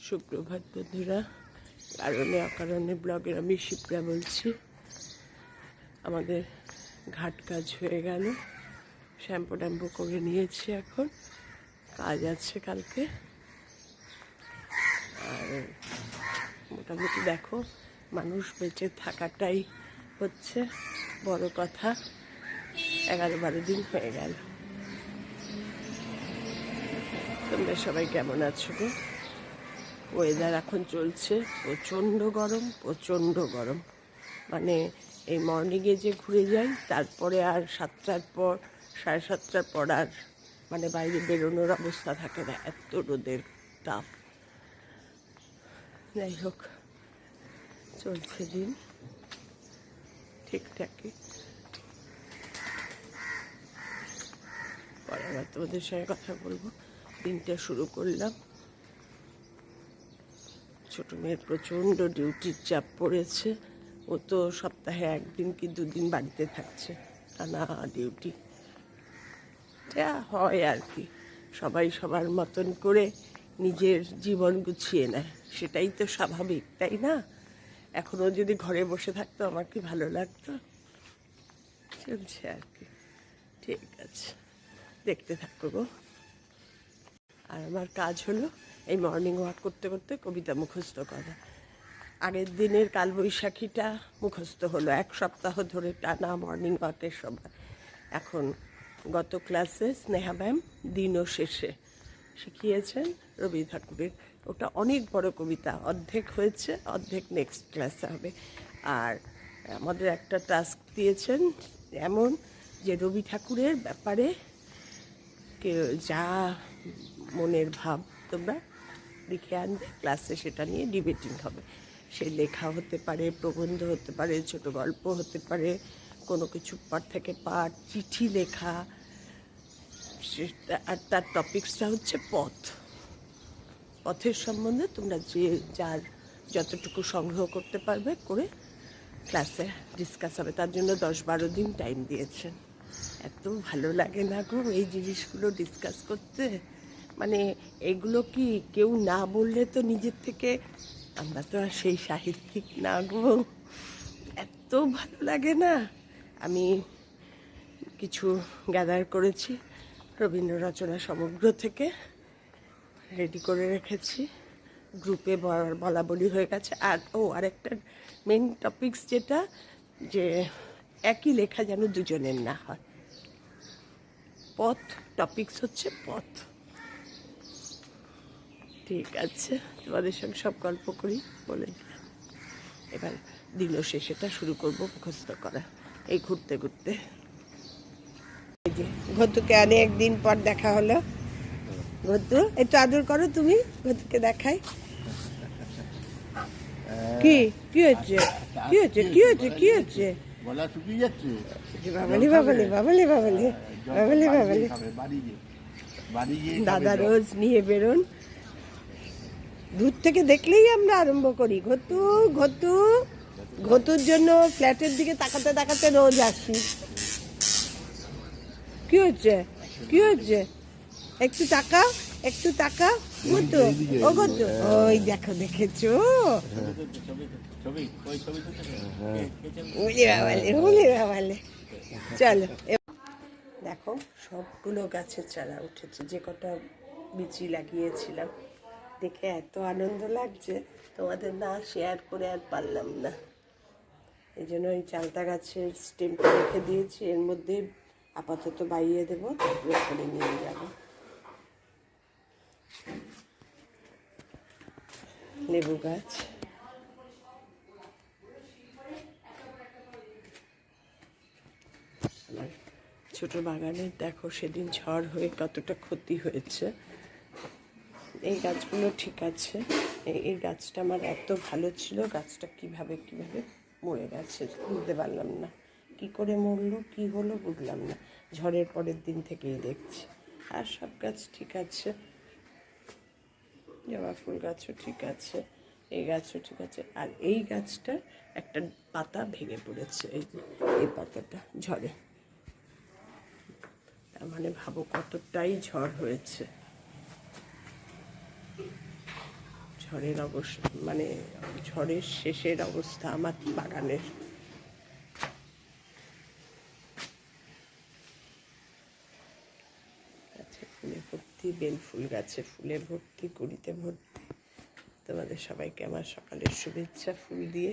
সুপ্রভাত বন্ধুরা। কারণে অকারণে ব্লগের আমি শিপ্রা বলছি। আমাদের ঘাট কাজ হয়ে গেল, শ্যাম্পু ট্যাম্পু করে নিয়েছি, এখন কাজ আছে কালকে। আর মোটামুটি দেখো, মানুষ বেঁচে থাকাটাই হচ্ছে বড় কথা। 11-12 দিন হয়ে গেল। তোমরা সবাই কেমন আছো গো? ওয়েদার এখন চলছে প্রচণ্ড গরম, প্রচণ্ড গরম। মানে এই মর্নিংয়ে যে ঘুরে যাই, তারপরে আর 7টার পর, 7:30টার পর আর মানে বাইরে বেরোনোর অবস্থা থাকে না, এত রোদের তাপ। যাই হোক, চলছে দিন ঠিকঠাকই। পরে আবার তোমাদের সঙ্গে কথা বলবো। দিনটা শুরু করলাম। ছোটো মেয়ের প্রচণ্ড ডিউটির চাপ পড়েছে। ও তো সপ্তাহে 1 দিন কি 2 দিন বাড়িতে থাকছে, টানা ডিউটি। যা হয় আর কি, সবাই সবার মতন করে নিজের জীবন গুছিয়ে নেয়, সেটাই তো স্বাভাবিক, তাই না? এখনও যদি ঘরে বসে থাকতো আমার কি ভালো লাগতো? চলছে আর কি। ঠিক আছে, দেখতে থাকো গো। আর আমার কাজ হলো এই মর্নিং ওয়াক করতে করতে কবিতা মুখস্থ করা। আগের দিনের কালবৈশাখীটা মুখস্থ হলো 1 সপ্তাহ ধরে টানা মর্নিং ওয়াকের সময়। এখন গত ক্লাসে স্নেহা ম্যাম দিনও শেষে শিখিয়েছেন রবি ঠাকুরের। ওটা অনেক বড় কবিতা, অর্ধেক হয়েছে, অর্ধেক নেক্সট ক্লাসে হবে। আর আমাদের একটা টাস্ক দিয়েছেন এমন যে রবি ঠাকুরের ব্যাপারে যা মনের ভাব তোমরা লিখে আনবে, ক্লাসে সেটা নিয়ে ডিবেটিং হবে। সে লেখা হতে পারে, প্রবন্ধ হতে পারে, ছোট গল্প হতে পারে, কোনো কিছু পাঠ থেকে পাঠ, চিঠি লেখা। আর তার টপিক্সটা হচ্ছে পথ। পথের সম্বন্ধে তোমরা যার যতটুকু সংগ্রহ করতে পারবে করে ক্লাসে ডিসকাস হবে। তার জন্য 10-12 দিন টাইম দিয়েছেন। এত ভালো লাগে না গো এই জিনিসগুলো ডিসকাস করতে। মানে এগুলো কি কেউ না বললে তো নিজের থেকে, আমরা তো আর সেই সাহিত্যিক না গো, এত ভালো লাগে না। আমি কিছু গ্যাদার করেছি রবীন্দ্র রচনা সমগ্র থেকে, রেডি করে রেখেছি, গ্রুপে বলা বলি হয়ে গেছে। আর আরেকটা মেন টপিকস যেটা, যে একই লেখা যেন দুজনের না হয়। পথ, টপিকস হচ্ছে পথ। ঠিক আছে, তোমাদের সঙ্গে সব গল্প করি বলে দিলাম। এবার দিনও শেষেটা শুরু করব মুখস্থ করা। এই ঘুরতে ঘুরতে এই যে ঘতুকে অনেক দিন পর দেখা হলো। ঘতু, একটু আদর করো তুমি, ঘতুকে দেখাই। কি কি হচ্ছে, কি হচ্ছে, কি হচ্ছে, কি হচ্ছে? গলা শুকিয়ে যাচ্ছে। বাবালি বাবালি বাবালি বাবালি বাবালি বাবালি। দাদা রোজ নিয়ে বেরোন, দূর থেকে দেখলেই আমরা আরম্ভ করি ঘতু ঘতু। ঘতুর জন্য ফ্ল্যাটের দিকে তাকাতে তাকাতে রোজ আসি। কি হচ্ছে, কি হচ্ছে? একটু টাকা, একটু টাকা। ঘতু, ও ঘতু, ওই দেখো, দেখেছো? চলো, দেখো সবগুলো গাছের চারা উঠেছে, যে কটা বিচি লাগিয়েছিলাম। দেখে এত আনন্দ লাগছে, তোমাদের না শেয়ার করে আর পারলাম না। এই জন্য ওই চালতা গাছের স্টেমটা রেখে দিয়েছি, এর মধ্যে আপাতত বাইয়ে দেবো, তারপরে করে নিয়ে যাবো। লেবু গাছ, আমার ছোটো বাগানের দেখো সেদিন ঝড় হয়ে কতটা ক্ষতি হয়েছে। এই গাছগুলো ঠিক আছে, এই গাছটা আমার এত ভালো ছিল, গাছটা কিভাবে মরে গেছে বুঝতে পারলাম না। কি করে মরলো, কি হলো বুঝলাম না। ঝড়ের পরের দিন থেকেই দেখছি। আর সব গাছ ঠিক আছে, জবা ফুল গাছও ঠিক আছে, এই গাছও ঠিক আছে। আর এই গাছটা একটা পাতা ভেঙে পড়েছে, এই পাতাটা ঝড়ে। তার মানে ভাবো কতটাই ঝড় হয়েছে। ঝড়ের অবস্থা, মানে ঝড়ের শেষের অবস্থা আমার বাগানের। আচ্ছা, ফুলে ভর্তি, বেল ফুল গাছে ফুলে ভর্তি, কুড়িতে ভর্তি। তোমাদের সবাইকে আমার সকালের শুভেচ্ছা ফুল দিয়ে।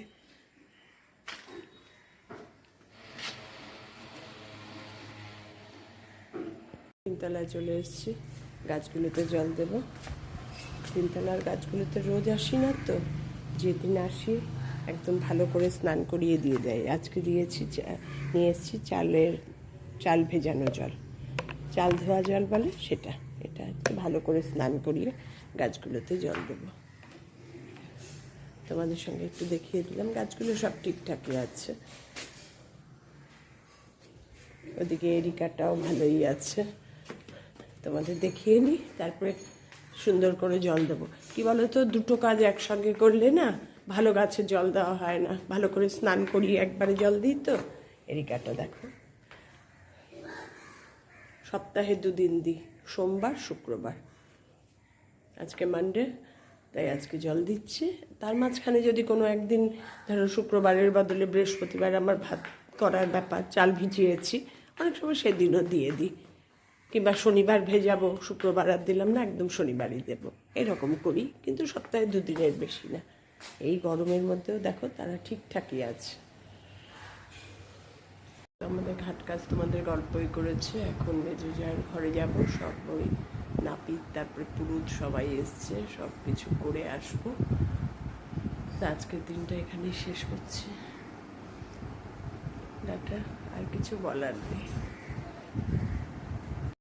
তিনতলায় চলে এসেছি, গাছগুলোতে জল দেব। তিনতলার গাছগুলোতে রোজ আসি না তো, যেদিন আসি একদম ভালো করে স্নান করিয়ে দিয়ে দেয়। আজকে দিয়েছি, নিয়ে এসেছি চাল ভেজানো জল, চাল ধোয়া জল বলে সেটা। এটা ভালো করে স্নান করিয়ে গাছগুলোতে জল দেব। তোমাদের সঙ্গে একটু দেখিয়ে দিলাম, গাছগুলো সব ঠিকঠাকই আছে। ওদিকে এরিকাটাও ভালোই আছে। তোমাদের দেখিয়ে নিই, তারপরে সুন্দর করে জল দেবো। কী বলো তো, দুটো কাজ একসঙ্গে করলে না ভালো গাছে জল দেওয়া হয় না। ভালো করে স্নান করিয়ে একবারে জল দিই তো। এরিকাটা দেখো, সপ্তাহে 2 দিন দিই, সোমবার শুক্রবার। আজকে মানডে, তাই আজকে জল দিচ্ছি। তার মাঝখানে যদি কোনো একদিন, ধরো শুক্রবারের বদলে বৃহস্পতিবার আমার ভাত করার ব্যাপার, চাল ভিজিয়েছি, অনেক সময় সেদিনও দিয়ে দিই। কিংবা শনিবার ভেজাবো, শুক্রবার আর দিলাম না, একদম শনিবারই দেবো, এরকম করি। কিন্তু সপ্তাহে 2 দিনের বেশি না। এই গরমের মধ্যেও দেখো তারা ঠিকঠাকই আছে। আমাদের ঘাট কাজ তোমাদের গল্পই করেছে। এখন মেজুজার ঘরে যাব, সব ওই নাপিত তারপরে পুরুত সবাই এসছে, সব কিছু করে আসবো। আজকের দিনটা এখানেই শেষ করছি। টাটা, আর কিছু বলার নেই।